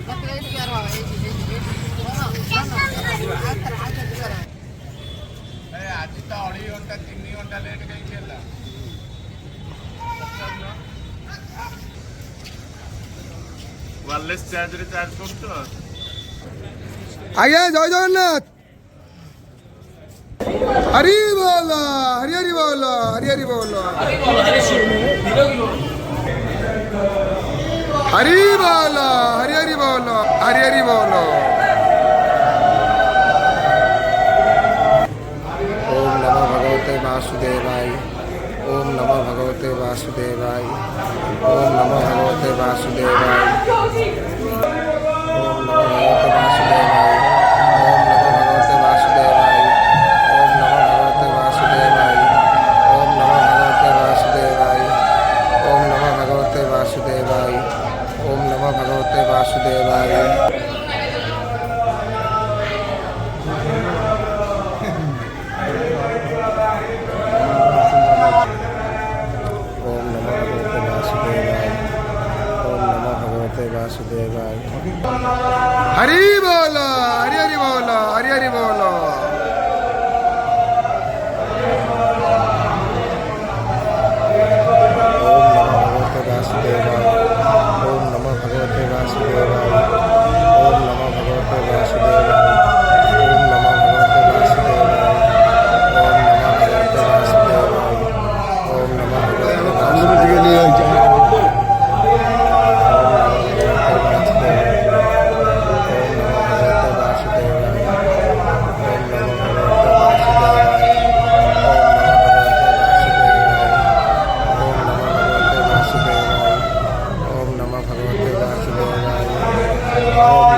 ଆଜି ତ 2.5 ଘଣ୍ଟା 3 ଘଣ୍ଟା ଲେଟ୍ କାହିଁକି ହେଲା? ୱାୟରଲେସ୍ ଚାର୍ଜରେ ଚାର୍ଜ କରୁଛ? ଆଜ୍ଞା ଜୟ ଜଗନ୍ନାଥ। ହରି ବୋଲ ହରି ହରି ବୋଲ ହରି ହରି ବୋଲ ହରି ବୋଲ ହରି ହରି ବୋଲ ହରି ହରି ବୋଲ। ओम नमः भगवते वासुदेवाय। ओम नमः भगवते वासुदेवाय। ओम नमः भगवते वासुदेवाय। ओम नमः भगवते वासुदेवाय। ओम नमः भगवते वासुदेवाय। ओम नमः भगवते वासुदेवाय। ओम नमः भगवते वासुदेवाय। ओम नमः भगवते वासुदेवाय। ओम नमः भगवते वासुदेवाय। ओम नमः भगवते वासुदेवाय। हरि बोल हरि हरि बोल हरि हरि बोल। ओम नमः भगवते वासुदेवाय। ओम नमः भगवते वासुदेवाय। ओम नमः भगवते वासुदेवाय। ओम नमः भगवते वासुदेवाय। ओम नमः भगवते वासुदेवाय। ओम